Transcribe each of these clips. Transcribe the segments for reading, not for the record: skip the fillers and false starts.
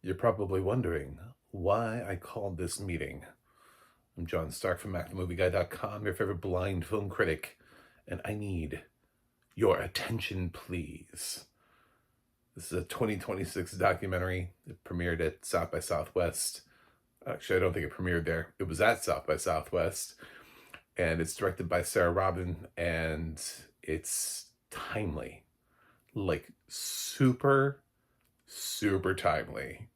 You're probably wondering why I called this meeting. I'm John Stark from MacTheMovieGuy.com, your favorite blind film critic, and I need your attention, please. This is a 2026 documentary. It premiered at South by Southwest. Actually, I don't think it premiered there. It was at South by Southwest, and it's directed by Sarah Robin, and it's timely. Like, super, super timely.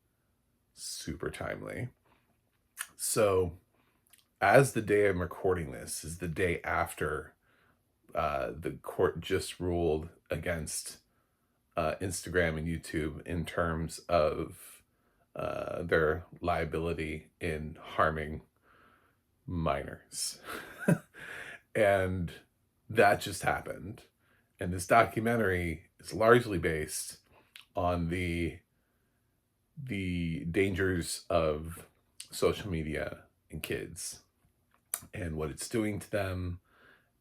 Super timely. So, as the day I'm recording this is the day after the court just ruled against Instagram and YouTube in terms of their liability in harming minors. And that just happened. And this documentary is largely based on the dangers of social media and kids and what it's doing to them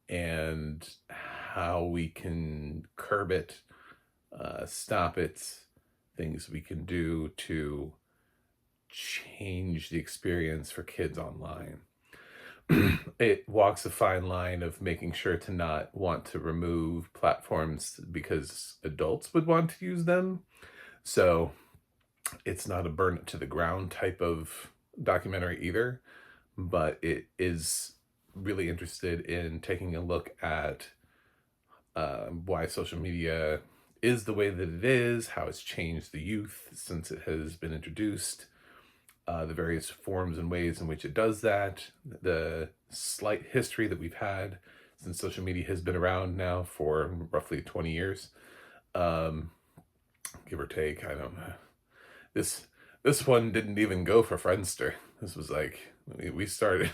and how we can curb it, stop it, things we can do to change the experience for kids online. It walks a fine line of making sure to not want to remove platforms because adults would want to use them. So it's not a burn it to the ground type of documentary either, but it is really interested in taking a look at why social media is the way that it is, how it's changed the youth since it has been introduced, the various forms and ways in which it does that, the slight history that we've had since social media has been around now for roughly 20 years, give or take. I don't know. This one didn't even go for Friendster. This was like, we started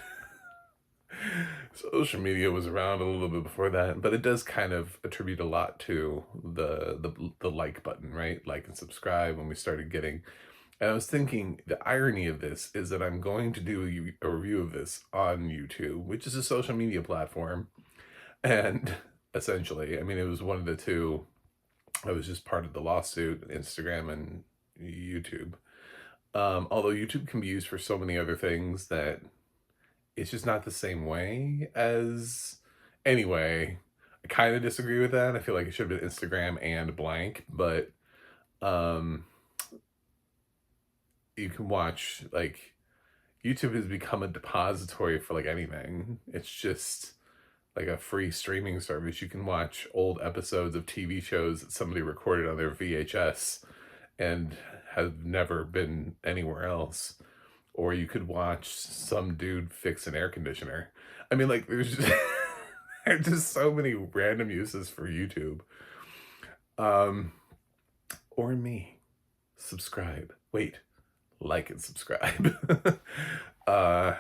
social media was around a little bit before that, but it does kind of attribute a lot to the like button, right? Like and subscribe when we started getting. And I was thinking the irony of this is that I'm going to do a review of this on YouTube, which is a social media platform. And essentially, I mean, it was one of the two. I was just part of the lawsuit, Instagram and YouTube. Although YouTube can be used for so many other things that it's just not the same way as. Anyway, I kind of disagree with that. I feel like it should have been Instagram and blank, but um, you can watch, like, YouTube has become a depository for like anything. It's just like a free streaming service. You can watch old episodes of TV shows that somebody recorded on their VHS and have never been anywhere else. Or you could watch some dude fix an air conditioner. I mean, like, there's just, there's just so many random uses for YouTube. Um, or me. Subscribe. Wait, like and subscribe. uh,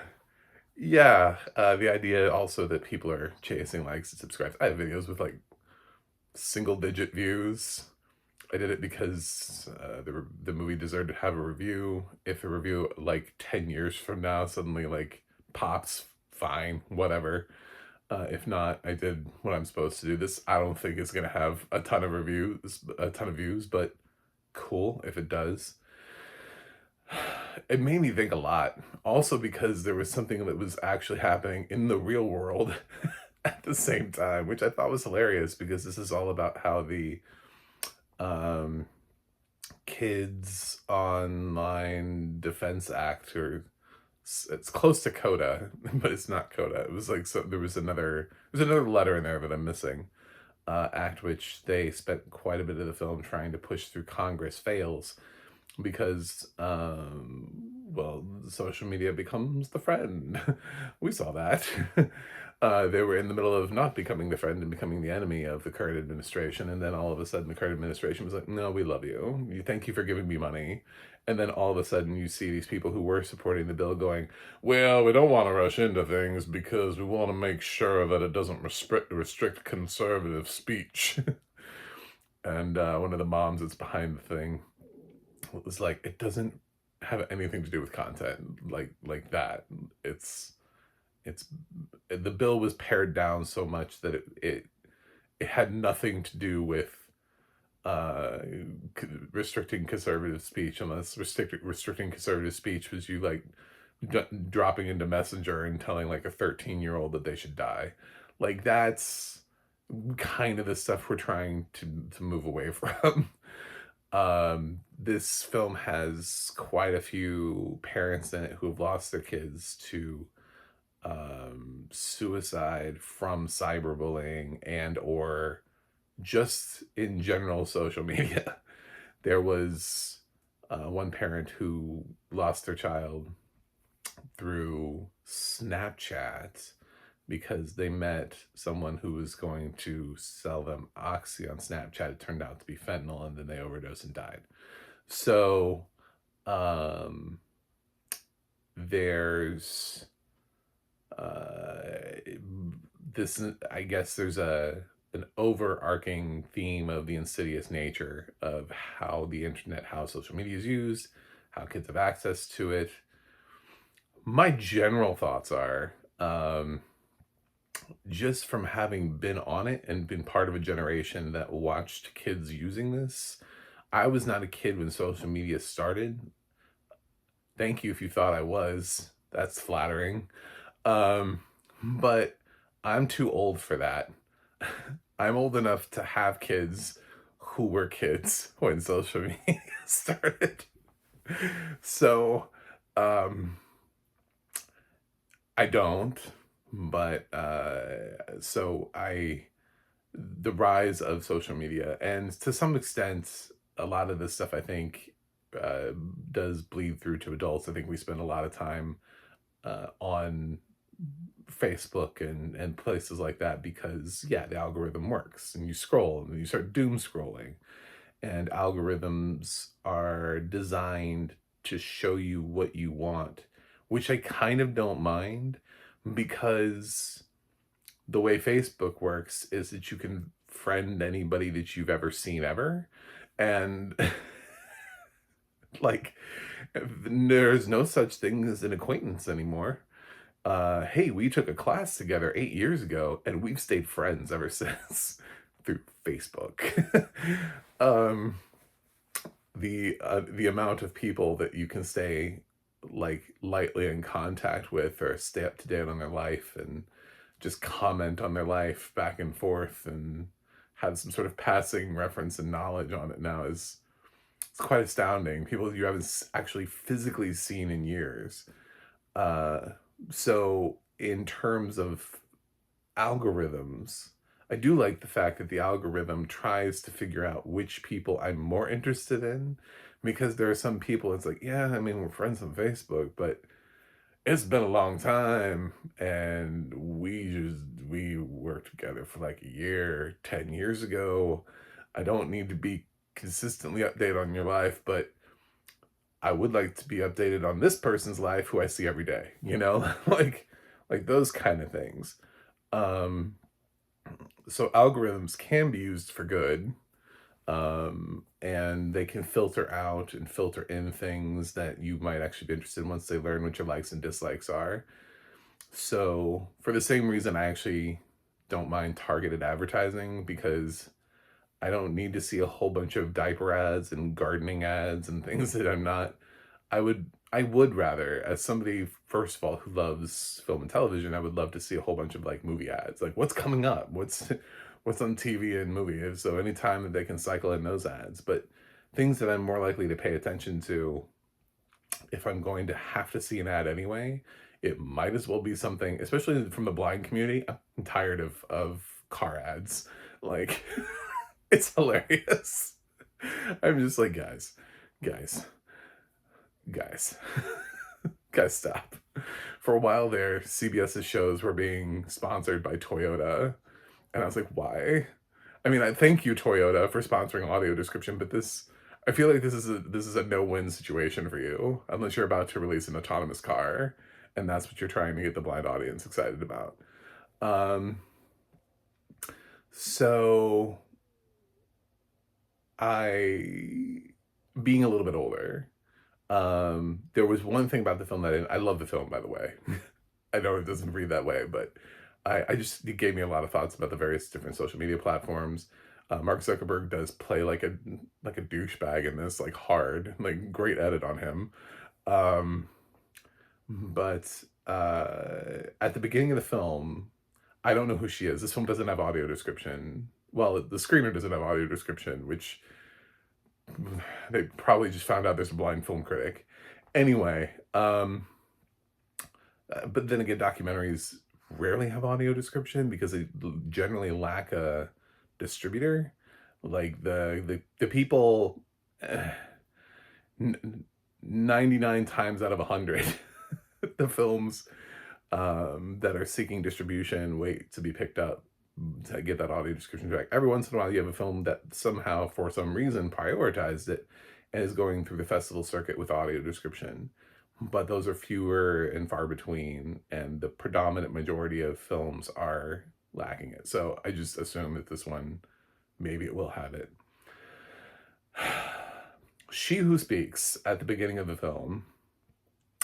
yeah, the idea also that people are chasing likes and subscribes. I have videos with like single digit views. I did it because the movie deserved to have a review. If the review like 10 years from now suddenly like pops, fine, whatever. If not, I did what I'm supposed to do. This I don't think is gonna have a ton of reviews, a ton of views, but cool if it does. It made me think a lot. Also because there was something that was actually happening in the real world at the same time, which I thought was hilarious because this is all about how the um Kids Online Defense Act, or it's close to CODA, but it's not CODA. It was like, so there's another letter in there that I'm missing. Act which they spent quite a bit of the film trying to push through Congress fails because well, social media becomes the friend. We saw that. They were in the middle of not becoming the friend and becoming the enemy of the current administration, and then all of a sudden the current administration was like, no, we love you, thank you for giving me money. And then all of a sudden you see these people who were supporting the bill going, well, we don't want to rush into things because we want to make sure that it doesn't restrict conservative speech. And one of the moms that's behind the thing was like, it doesn't have anything to do with content like that. It's the bill was pared down so much that it had nothing to do with uh, restricting conservative speech, unless restricting conservative speech was you like dropping into Messenger and telling like a 13-year-old that they should die. Like that's kind of the stuff we're trying to move away from. This film has quite a few parents in it who have lost their kids to suicide from cyberbullying and or just in general social media. There was one parent who lost their child through Snapchat because they met someone who was going to sell them oxy on Snapchat. It turned out to be fentanyl, and then they overdosed and died. So um, there's this. I guess there's an overarching theme of the insidious nature of how the internet, how social media is used, how kids have access to it. My general thoughts are, just from having been on it and been part of a generation that watched kids using this, I was not a kid when social media started. Thank you if you thought I was. That's flattering. Um, but I'm too old for that. I'm old enough to have kids who were kids when social media started. So, um, I don't, but so the rise of social media, and to some extent, a lot of this stuff I think uh, does bleed through to adults. I think we spend a lot of time on Facebook and places like that because yeah, the algorithm works, and you scroll and you start doom scrolling, and algorithms are designed to show you what you want, which I kind of don't mind because the way Facebook works is that you can friend anybody that you've ever seen ever. And like, there's no such thing as an acquaintance anymore. Hey, we took a class together 8 years ago and we've stayed friends ever since through Facebook. um, the amount of people that you can stay like lightly in contact with or stay up to date on their life and just comment on their life back and forth and have some sort of passing reference and knowledge on it now is it's quite astounding. People you haven't actually physically seen in years. Uh, so in terms of algorithms, I do like the fact that the algorithm tries to figure out which people I'm more interested in, because there are some people it's like, yeah, I mean, we're friends on Facebook, but it's been a long time and we worked together for like a year 10 years ago. I don't need to be consistently updated on your life, but I would like to be updated on this person's life who I see every day, you know? Like those kind of things. um so algorithms can be used for good, and they can filter out and filter in things that you might actually be interested in once they learn what your likes and dislikes are. So for the same reason, I actually don't mind targeted advertising, because I don't need to see a whole bunch of diaper ads and gardening ads and things that I'm not. I would rather, as somebody, first of all, who loves film and television, I would love to see a whole bunch of like movie ads. Like what's coming up? What's on TV and movies? So anytime that they can cycle in those ads. But things that I'm more likely to pay attention to, if I'm going to have to see an ad anyway, it might as well be something, especially from the blind community. I'm tired of car ads. Like it's hilarious. I'm just like, guys, guys, guys, stop. For a while there, CBS's shows were being sponsored by Toyota, and I was like, why? I mean, I thank you, Toyota, for sponsoring audio description, but I feel like this is a no-win situation for you, unless you're about to release an autonomous car, and that's what you're trying to get the blind audience excited about. Um, so I, being a little bit older, there was one thing about the film that I love the film, by the way. I know it doesn't read that way, but I just it gave me a lot of thoughts about the various different social media platforms. Mark Zuckerberg does play like a douchebag in this, like hard, like great edit on him. Um, but at the beginning of the film, I don't know who she is. This film doesn't have audio description. Well, the screener doesn't have audio description, which they probably just found out there's a blind film critic. Anyway, but then again, documentaries rarely have audio description because they generally lack a distributor. Like the people, uh, 99 times out of 100, the films that are seeking distribution wait to be picked up to get that audio description track. Every once in a while, you have a film that somehow, for some reason, prioritized it and is going through the festival circuit with audio description. But those are fewer and far between, and the predominant majority of films are lacking it. So I just assume that this one, maybe it will have it. She Who Speaks at the beginning of the film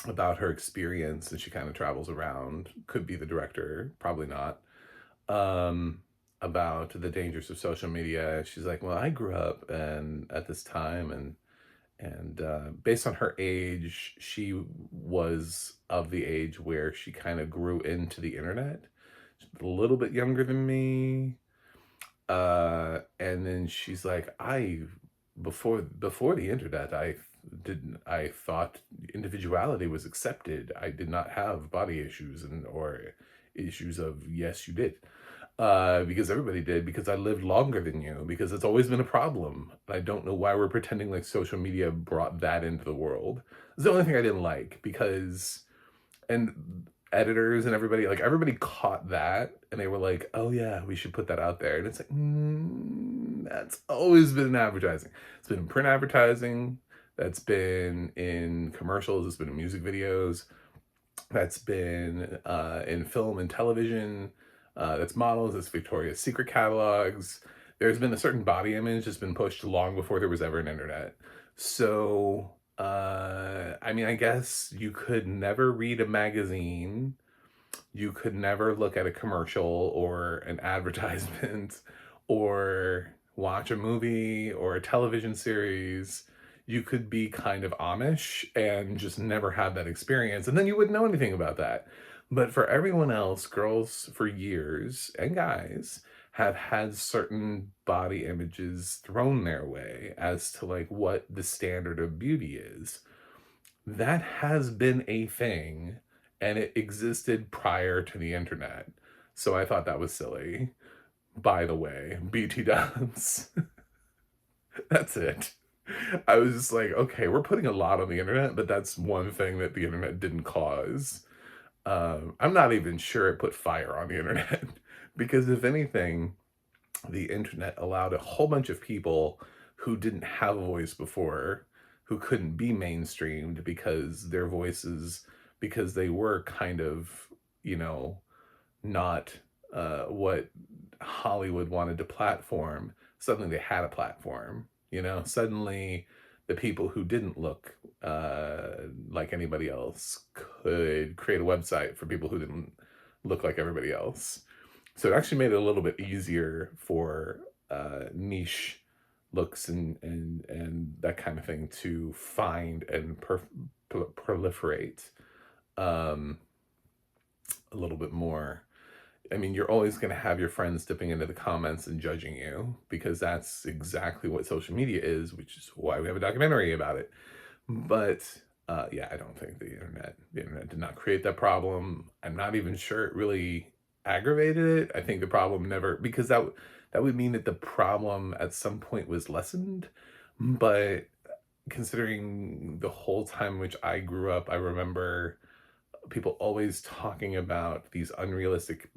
about her experience, and she kind of travels around, could be the director, probably not, um, about the dangers of social media. She's like, well, I grew up and at this time, and based on her age, she was of the age where she kind of grew into the internet. She's a little bit younger than me. And then she's like, before the internet, I thought individuality was accepted. I did not have body issues or issues of yes, you did. Because everybody did, because I lived longer than you, because it's always been a problem. I don't know why we're pretending like social media brought that into the world. It's the only thing I didn't like, because, and editors and everybody, like everybody caught that and they were like, oh yeah, we should put that out there. And it's like, that's always been in advertising. It's been in print advertising, that's been in commercials, it's been in music videos, that's been in film and television, that's models, that's Victoria's Secret catalogs. There's been a certain body image that's been pushed long before there was ever an internet. So, I mean, I guess you could never read a magazine, you could never look at a commercial or an advertisement or watch a movie or a television series. You could be kind of Amish and just never have that experience, and then you wouldn't know anything about that. But for everyone else, girls for years and guys have had certain body images thrown their way as to like what the standard of beauty is. That has been a thing, and it existed prior to the internet. So I thought that was silly. By the way, BT dubs. That's it. I was just like, okay, we're putting a lot on the internet, but that's one thing that the internet didn't cause. I'm not even sure it put fire on the internet because if anything, the internet allowed a whole bunch of people who didn't have a voice before, who couldn't be mainstreamed because their voices, because they were kind of, you know, not what Hollywood wanted to platform. Suddenly they had a platform, you know, suddenly the people who didn't look like anybody else could create a website for people who didn't look like everybody else. So it actually made it a little bit easier for niche looks and that kind of thing to find and proliferate um, a little bit more. I mean, you're always going to have your friends dipping into the comments and judging you because that's exactly what social media is, which is why we have a documentary about it. But yeah, I don't think the internet did not create that problem. I'm not even sure it really aggravated it. I think the problem never, because that would mean that the problem at some point was lessened. But considering the whole time which I grew up, I remember people always talking about these unrealistic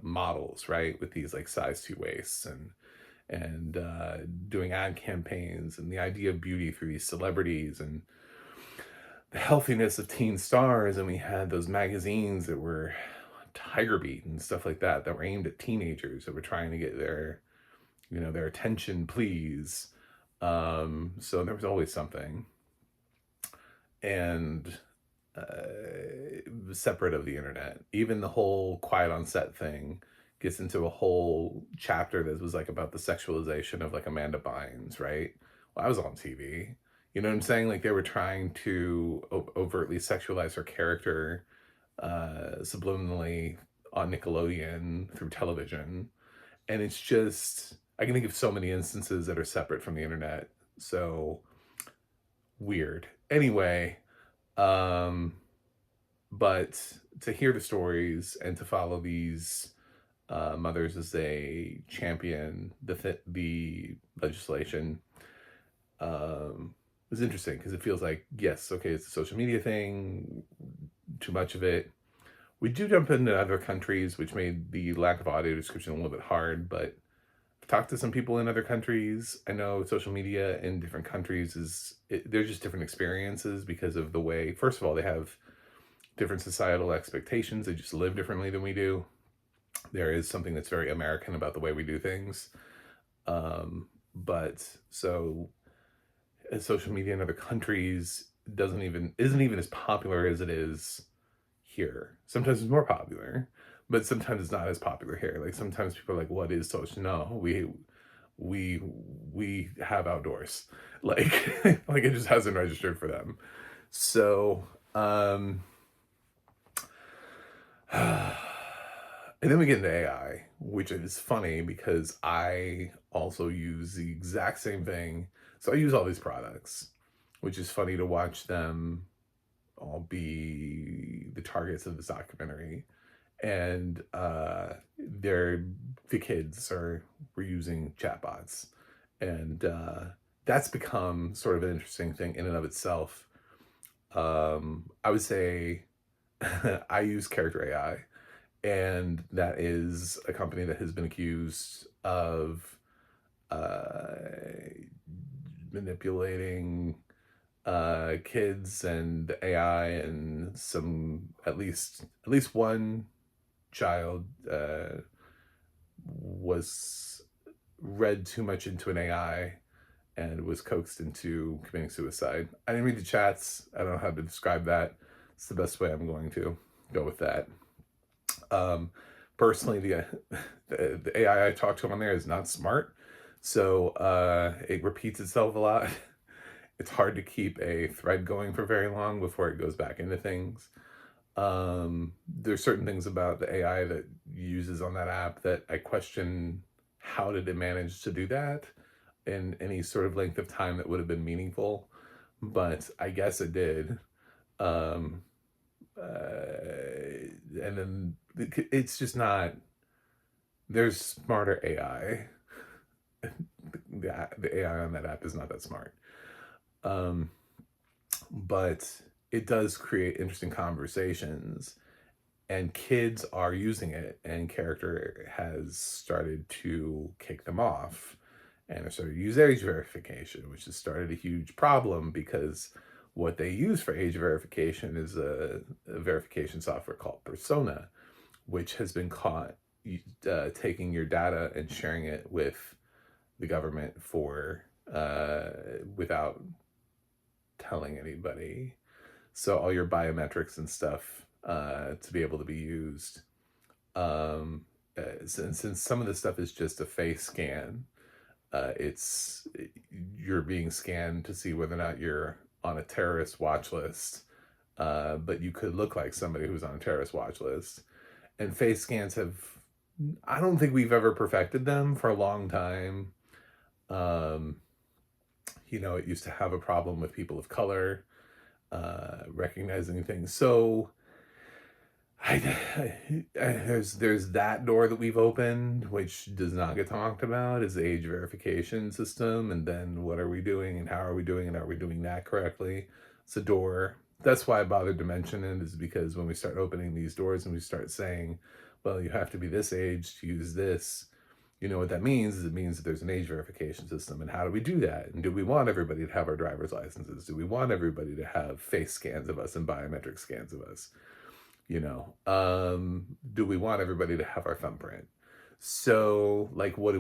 models, right? With these like size 2 waists and doing ad campaigns and the idea of beauty through these celebrities and the healthiness of teen stars. And we had those magazines that were Tiger Beat and stuff like that that were aimed at teenagers that were trying to get their, you know, their attention, please. So there was always something. And separate of the internet, even the whole quiet on set thing gets into a whole chapter that was like about the sexualization of like Amanda Bynes, right? Well, I was on TV. You know what I'm saying? Like they were trying to overtly sexualize her character subliminally on Nickelodeon through television. And it's just, I can think of so many instances that are separate from the internet. So weird. Anyway, um, but to hear the stories and to follow these mothers as they champion the legislation was interesting because it feels like, yes, okay, it's a social media thing, too much of it. We do jump into other countries, which made the lack of audio description a little bit hard, but I've talked to some people in other countries. I know social media in different countries they're just different experiences because of the way, first of all, they have different societal expectations. They just live differently than we do. There is something that's very American about the way we do things. But so social media in other countries isn't even as popular as it is here. Sometimes it's more popular, but sometimes it's not as popular here. Like sometimes people are like, "What is social?" No, we have outdoors. Like like it just hasn't registered for them. So and then we get into AI, which is funny because I also use the exact same thing. So I use all these products, which is funny to watch them all be the targets of this documentary. And the kids were using chatbots. And that's become sort of an interesting thing in and of itself. I would say I use Character AI, and that is a company that has been accused of uh, manipulating kids and AI, and some at least one child was read too much into an AI and was coaxed into committing suicide. I didn't read the chats. I don't know how to describe that. It's the best way I'm going to go with that. Personally, the AI I talk to on there is not smart, so it repeats itself a lot. It's hard to keep a thread going for very long before it goes back into things. There's certain things about the AI that uses on that app that I question, how did it manage to do that in any sort of length of time that would have been meaningful, but I guess it did. Um, and then it's just not, there's smarter AI. The AI on that app is not that smart. But it does create interesting conversations, and kids are using it, and Character has started to kick them off, and they started to use age verification, which has started a huge problem because what they use for age verification is a verification software called Persona, which has been caught taking your data and sharing it with the government for without telling anybody. So all your biometrics and stuff to be able to be used. Since some of this stuff is just a face scan, you're being scanned to see whether or not you're on a terrorist watch list, but you could look like somebody who's on a terrorist watch list. And face scans I don't think we've ever perfected them for a long time. It used to have a problem with people of color recognizing things. So there's that door that we've opened, which does not get talked about, is the age verification system. And then what are we doing and how are we doing and are we doing that correctly? It's a door. That's why I bothered to mention it, is because when we start opening these doors and we start saying, well, you have to be this age to use this, you know what that means is it means that there's an age verification system. And how do we do that? And do we want everybody to have our driver's licenses? Do we want everybody to have face scans of us and biometric scans of us? Do we want everybody to have our thumbprint? So like, what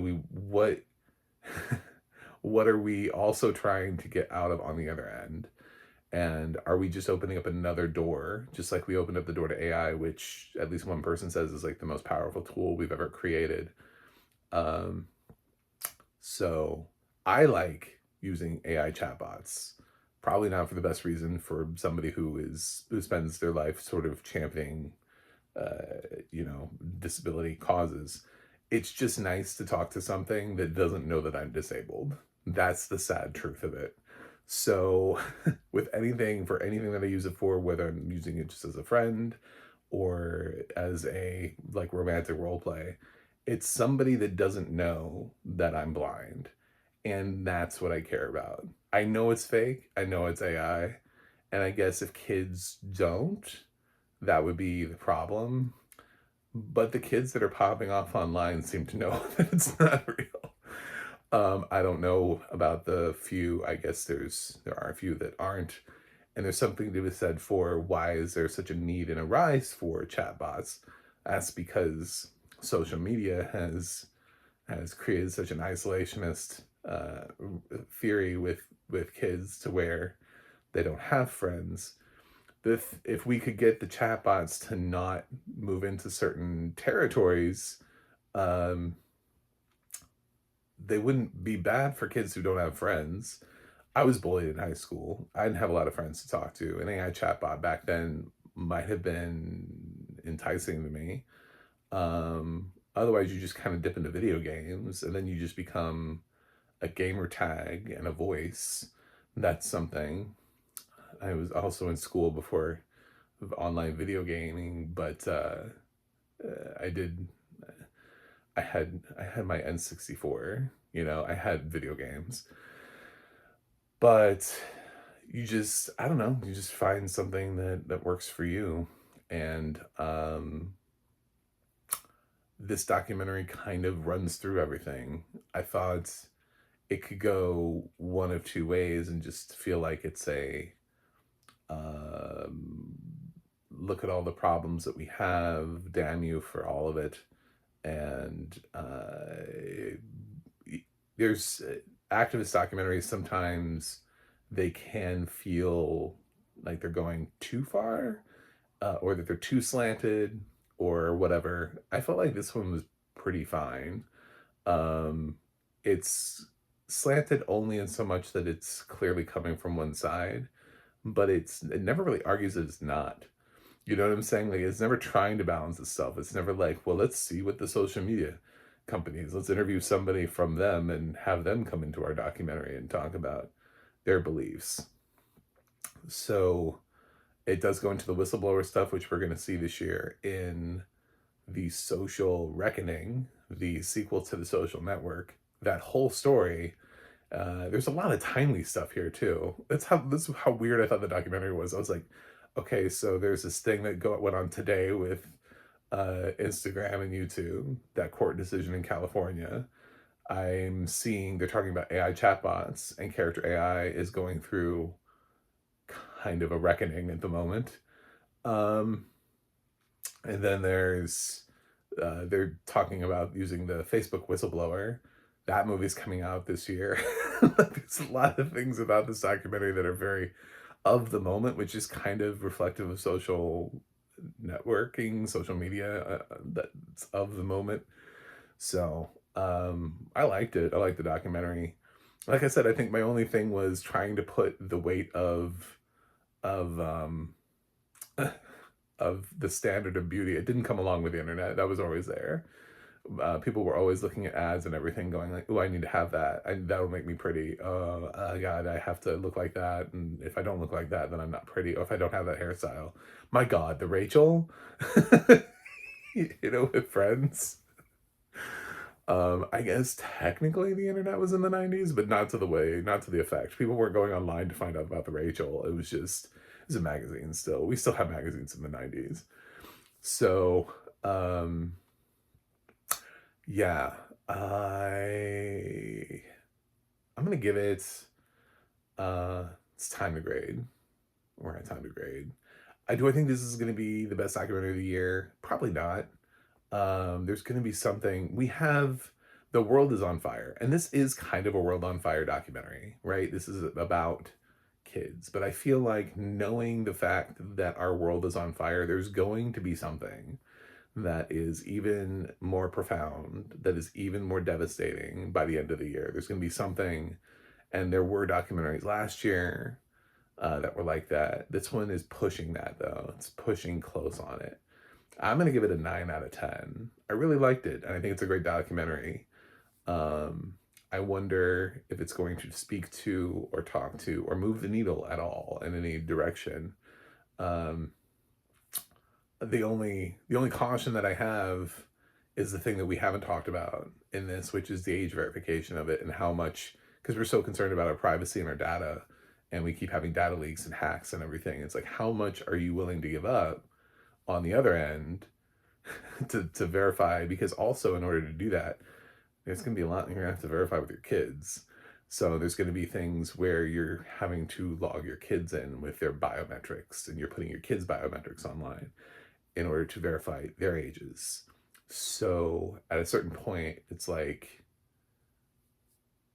what are we also trying to get out of on the other end? And are we just opening up another door, just like we opened up the door to AI, which at least one person says is like the most powerful tool we've ever created? Um, so I like using AI chatbots. Probably not for the best reason for somebody who spends their life sort of championing, disability causes. It's just nice to talk to something that doesn't know that I'm disabled. That's the sad truth of it. So, with anything, for anything that I use it for, whether I'm using it just as a friend or as a like romantic role play, it's somebody that doesn't know that I'm blind. And that's what I care about. I know it's fake, I know it's AI, and I guess if kids don't, that would be the problem. But the kids that are popping off online seem to know that it's not real. I don't know about the few. I guess there are a few that aren't, and there's something to be said for why is there such a need and a rise for chatbots? That's because social media has created such an isolationist theory with kids to where they don't have friends. If we could get the chatbots to not move into certain territories, um, they wouldn't be bad for kids who don't have friends. I was bullied in high school. I didn't have a lot of friends to talk to. An AI chatbot back then might have been enticing to me. Otherwise, you just kind of dip into video games and then you just become a gamer tag and a voice. That's something. I was also in school before online video gaming, but I did. I had my N64. I had video games, but I don't know. You just find something that works for you, and this documentary kind of runs through everything. I thought it could go one of two ways and just feel like it's a um, look at all the problems that we have, damn you for all of it. And there's activist documentaries, sometimes they can feel like they're going too far, or that they're too slanted or whatever. I felt like this one was pretty fine. Um, it's slanted only in so much that it's clearly coming from one side, but it never really argues that it's not. You know what I'm saying? Like, it's never trying to balance itself. It's never like, well, let's see what the social media companies, let's interview somebody from them and have them come into our documentary and talk about their beliefs. So it does go into the whistleblower stuff, which we're going to see this year in The Social Reckoning, the sequel to The Social Network. That whole story, there's a lot of timely stuff here too. This is how weird I thought the documentary was. I was like, okay, so there's this thing that went on today with Instagram and YouTube, that court decision in California. I'm seeing they're talking about AI chatbots, and character AI is going through kind of a reckoning at the moment. Um, and then they're talking about using the Facebook whistleblower. That movie's coming out this year. There's a lot of things about this documentary that are very of the moment, which is kind of reflective of social networking, social media, that's of the moment. So I liked it. I liked the documentary. Like I said, I think my only thing was trying to put the weight of of the standard of beauty. It didn't come along with the internet. That was always there. People were always looking at ads and everything, going like, "Oh, I need to have that. That'll make me pretty. God, I have to look like that. And if I don't look like that, then I'm not pretty. Or if I don't have that hairstyle, my God, the Rachel, with Friends. I guess technically the internet was in the '90s, but not to the effect. People weren't going online to find out about the Rachel. It was a magazine still. We still have magazines in the '90s. So, yeah, I'm gonna give it, it's time to grade. We're at time to grade. I think this is gonna be the best documentary of the year? Probably not. There's gonna be something. The world is on fire, and this is kind of a world on fire documentary, right? This is about kids. But I feel like knowing the fact that our world is on fire, there's going to be something that is even more profound, that is even more devastating by the end of the year. There's going to be something, and there were documentaries last year that were like that. This one is pushing that, though. It's pushing close on it. I'm going to give it a 9 out of 10. I really liked it, and I think it's a great documentary. Um, I wonder if it's going to speak to or talk to or move the needle at all in any direction. Um, the only caution that I have is the thing that we haven't talked about in this, which is the age verification of it and how much, because we're so concerned about our privacy and our data, and we keep having data leaks and hacks and everything. It's like, how much are you willing to give up on the other end to verify? Because also, in order to do that, there's going to be a lot you're going to have to verify with your kids. So there's going to be things where you're having to log your kids in with their biometrics, and you're putting your kids' biometrics online in order to verify their ages. So at a certain point, it's like,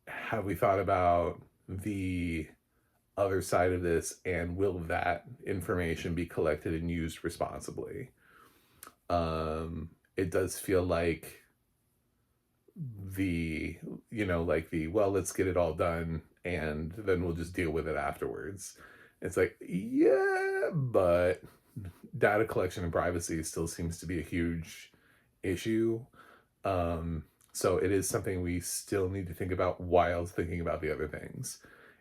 have we thought about the other side of this, and will that information be collected and used responsibly? It does feel like the, like the, well, let's get it all done and then we'll just deal with it afterwards. It's like, yeah, but data collection and privacy still seems to be a huge issue. So it is something we still need to think about while thinking about the other things.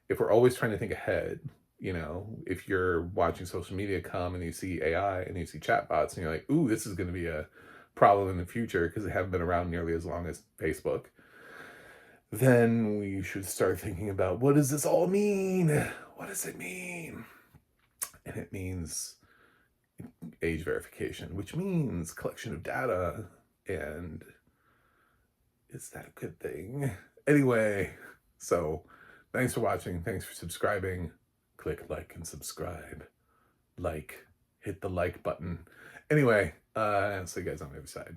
If we're always trying to think ahead, if you're watching social media come and you see AI and you see chatbots and you're like, ooh, this is going to be a problem in the future because they haven't been around nearly as long as Facebook, then we should start thinking about, what does this all mean? What does it mean? And it means age verification, which means collection of data. And is that a good thing? Anyway, so thanks for watching. Thanks for subscribing. Click like and subscribe. Hit the like button. Anyway, I'll see you guys on the other side.